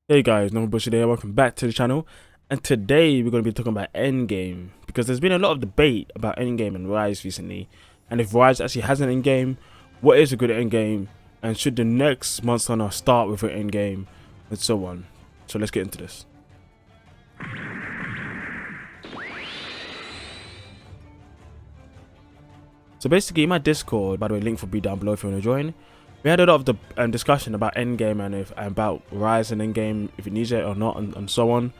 Hey guys, Norman Bush here, welcome back to the channel. And today we're going to be talking about Endgame, because there's been a lot of debate about Endgame and Rise recently. And if Rise actually has an Endgame, what is a good Endgame, and should the next Monster Hunter start with an Endgame, and so on. So let's get into this. So basically in my Discord, by the way, link will be down below if you want to join, we had a lot of the discussion about Endgame and about Rise and Endgame, if it needs it or not, and so on.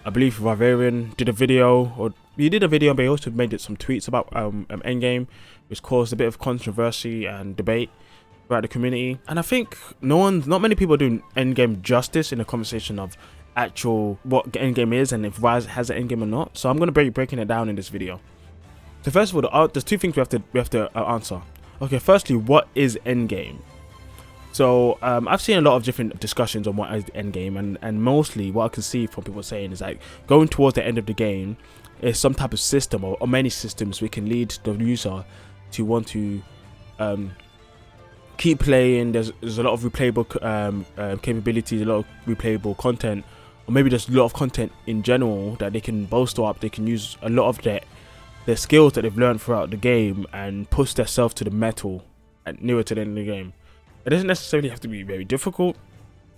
I believe Rivarian did a video, or he did a video, but he also made some tweets about Endgame, which caused a bit of controversy and debate throughout the community. And I think not many people are doing Endgame justice in the conversation of actual what Endgame is and if Rise has an Endgame or not. So I'm going to be breaking it down in this video. So first of all, there's two things we have to answer. Okay, firstly, what is Endgame? So I've seen a lot of different discussions on what is the end game, and mostly what I can see from people saying is like going towards the end of the game is some type of system or many systems which can lead the user to want to keep playing. There's a lot of replayable capabilities, a lot of replayable content, or maybe just a lot of content in general that they can bolster up. They can use a lot of their skills that they've learned throughout the game and push themselves to the metal and nearer to the end of the game. It doesn't necessarily have to be very difficult.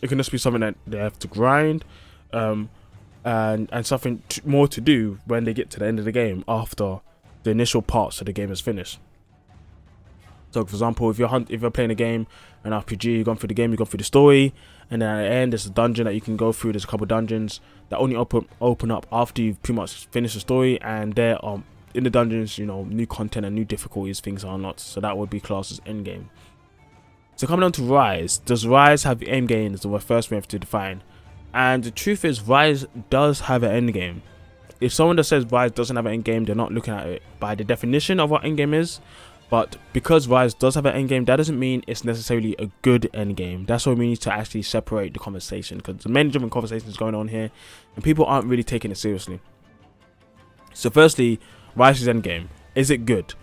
It can just be something that they have to grind, and something more to do when they get to the end of the game after the initial parts of the game is finished. So, for example, if you're playing a game, an RPG, you've gone through the game, you've gone through the story, and then at the end there's a dungeon that you can go through. There's a couple of dungeons that only open up after you've pretty much finished the story, and there are in the dungeons, new content and new difficulties, things are unlocked. So that would be classed as end game. So coming on to Rise, does Rise have the end game? Is the first we have to define. And the truth is, Rise does have an end game. If someone that says Rise doesn't have an end game, they're not looking at it by the definition of what end game is. But because Rise does have an end game, that doesn't mean it's necessarily a good end game. That's why we need to actually separate the conversation, because there's many different conversations going on here, and people aren't really taking it seriously. So firstly, Rise's end game, is it good?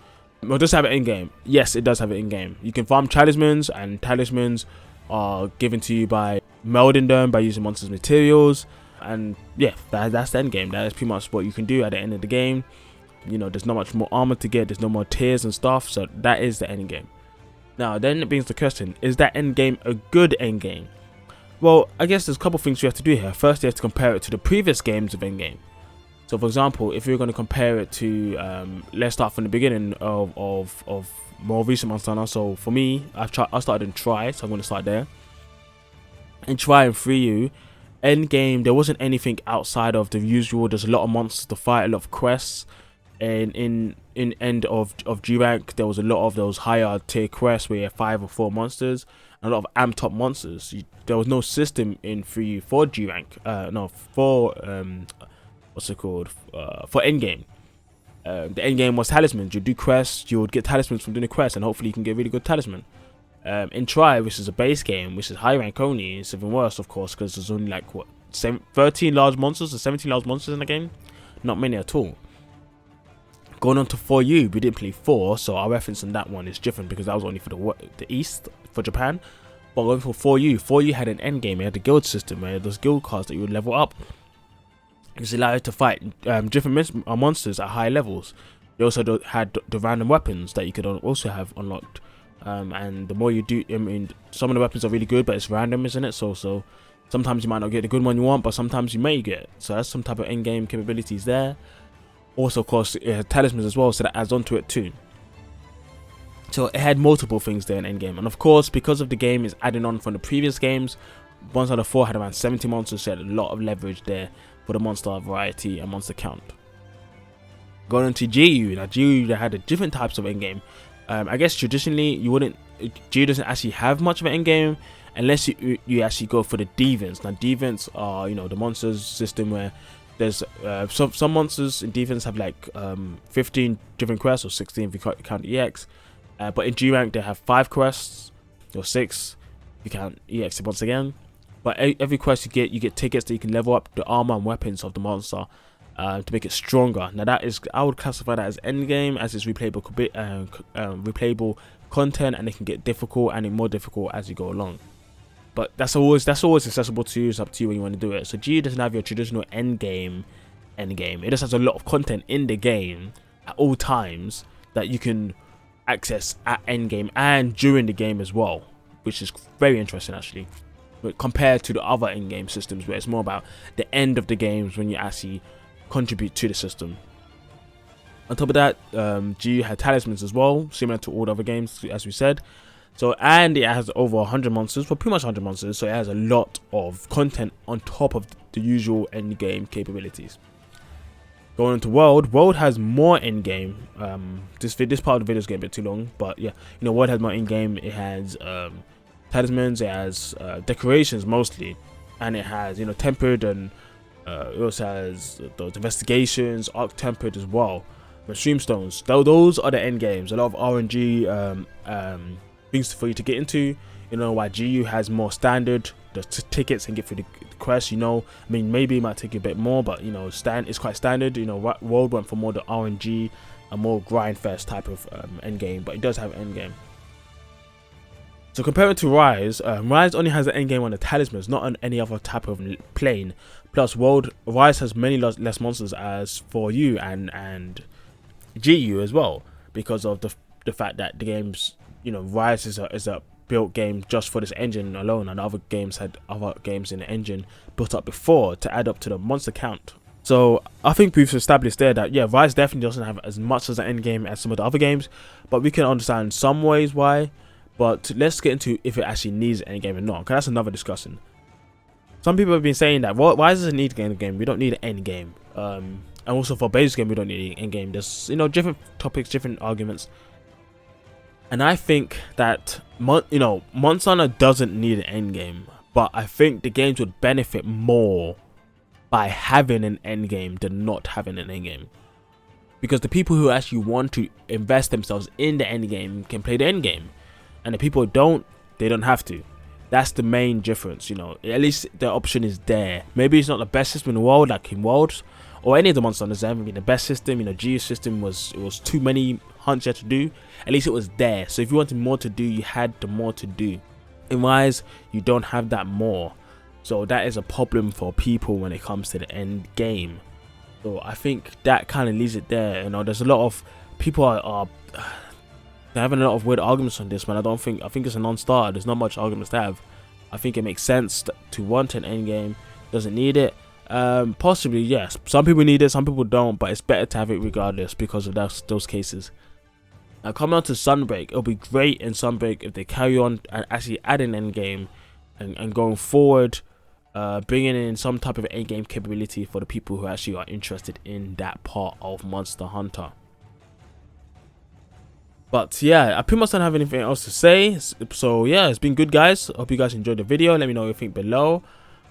Well, does it have an end game? Yes, it does have an end game. You can farm talismans, and talismans are given to you by melding them, by using monsters' materials, and yeah, that's the end game. That is pretty much what you can do at the end of the game. There's not much more armor to get, there's no more tiers and stuff, so that is the end game. Now, then it brings the question, is that end game a good end game? Well, I guess there's a couple things you have to do here. First, you have to compare it to the previous games of end game. So, for example, if you're going to compare it to, let's start from the beginning of more recent Monster Hunter. So, for me, I started in Try, so I'm going to start there. In Try and Free You, Endgame, there wasn't anything outside of the usual. There's a lot of monsters to fight, a lot of quests. And in End of G Rank, there was a lot of those higher tier quests where you have 5 or 4 monsters, and a lot of amped up monsters. There was no system in Free You for G Rank. What's it called? For endgame. The endgame was talismans. You do quests, you would get talismans from doing the quest, and hopefully you can get a really good talisman. In Try, which is a base game, which is high rank only, it's even worse, of course, because there's only like 13 large monsters or 17 large monsters in the game. Not many at all. Going on to For You, we didn't play 4, so our reference on that one is different because that was only for the East, for Japan. But going for You had an end game. It had a guild system where those guild cards that you would level up. It's allowed you to fight different monsters at high levels. You also had the random weapons that you could also have unlocked. And the more you do, I mean, some of the weapons are really good, but it's random, isn't it? So sometimes you might not get the good one you want, but sometimes you may get. So that's some type of end-game capabilities there. Also, of course, it had talismans as well, so that adds on to it too. So it had multiple things there in endgame. And of course, because of the game is adding on from the previous games, Monster Hunter 4 had around 70 monsters, so it had a lot of leverage there for the monster variety and monster count. Going into GU, now GU they had different types of endgame. I guess traditionally GU doesn't actually have much of an endgame unless you actually go for the Devents. Now Devents are the monsters system where there's some monsters in Devents have like 15 different quests, or 16 if you count EX. But in G rank they have 5 quests, or 6 if you count EX once again. But every quest you get tickets that you can level up the armor and weapons of the monster to make it stronger. Now I would classify that as endgame, as it's replayable content, and it can get difficult and more difficult as you go along. but that's always accessible to you. It's up to you when you want to do it. So GU doesn't have your traditional endgame. It just has a lot of content in the game at all times that you can access at endgame and during the game as well, which is very interesting actually. But compared to the other endgame systems where it's more about the end of the games when you actually contribute to the system. On top of that, GU had talismans as well, similar to all the other games as we said. So, and it has over 100 monsters, well, pretty much 100 monsters, so it has a lot of content on top of the usual endgame capabilities. Going into World has more endgame. This part of the video is getting a bit too long, but yeah, you know, World has more endgame. It has talismans, it has decorations mostly, and it has, you know, tempered, and it also has those investigations, arc tempered as well. Mushroom stones, those are the end games. A lot of RNG things for you to get into. You know, why GU has more standard the tickets and get through the quest. You know, I mean, maybe it might take you a bit more, but you know, it's quite standard. You know, World went for more the RNG and more grind fest type of end game, but it does have end game. So compared to Rise, Rise only has an end game on the talismans, not on any other type of plane. Plus, Rise has many less monsters as for you and GU as well, because of the fact that the game's, you know, Rise is a built game just for this engine alone, and other games had other games in the engine built up before to add up to the monster count. So I think we've established there that yeah, Rise definitely doesn't have as much as an end game as some of the other games, but we can understand some ways why. But let's get into if it actually needs an end game or not, because that's another discussion. Some people have been saying that Rise doesn't need an end game. We don't need an end game. And also for base game, we don't need an end game. There's, you know, different topics, different arguments. And I think that, you know, Monster Hunter doesn't need an end game, but I think the games would benefit more by having an end game than not having an end game. Because the people who actually want to invest themselves in the end game can play the end game, and the people who don't, they don't have to. That's the main difference, you know. At least the option is there. Maybe it's not the best system in the world, like in Worlds, or any of the Monster Hunters. They haven't been the best system. You know, GU's system was too many hunts you had to do. At least it was there. So if you wanted more to do, you had the more to do. In Rise, you don't have that more. So that is a problem for people when it comes to the end game. So I think that kind of leaves it there. You know, there's a lot of people are they're having a lot of weird arguments on this, man. I think it's a non-starter. There's not much arguments to have. I think it makes sense to want an end game. Doesn't need it. Possibly yes. Some people need it, some people don't, but it's better to have it regardless because of those cases. Now coming on to Sunbreak, it'll be great in Sunbreak if they carry on and actually add an end game and going forward, bringing in some type of end game capability for the people who actually are interested in that part of Monster Hunter. But yeah, I pretty much don't have anything else to say. So yeah, it's been good, guys. I hope you guys enjoyed the video. Let me know what you think below.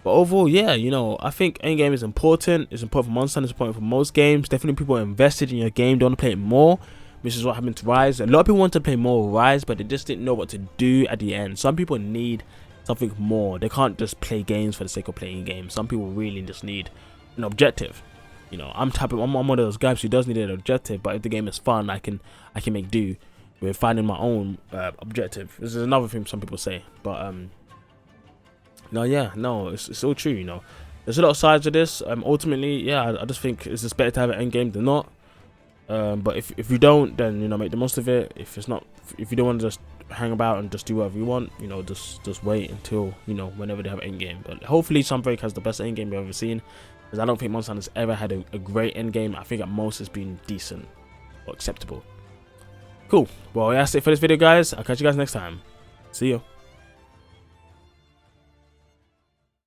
But overall, yeah, you know, I think endgame is important. It's important for Monster Hunter. It's important for most games. Definitely people are invested in your game. They want to play it more, which is what happened to Rise. A lot of people want to play more Rise, but they just didn't know what to do at the end. Some people need something more. They can't just play games for the sake of playing games. Some people really just need an objective. You know, I'm one of those guys who does need an objective, but if the game is fun, I can make do with finding my own objective. This is another thing some people say, but it's all true. You know, there's a lot of sides of this. Ultimately, yeah, I just think it's just better to have an end game than not. But if you don't, then you know, make the most of it. If you don't want to just hang about and just do whatever you want, you know, just wait until, you know, whenever they have an end game. But hopefully Sunbreak has the best end game we've ever seen, because I don't think Monster Hunter's ever had a great end game. I think at most it's been decent or acceptable. Cool. Well, that's it for this video, guys. I'll catch you guys next time. See you.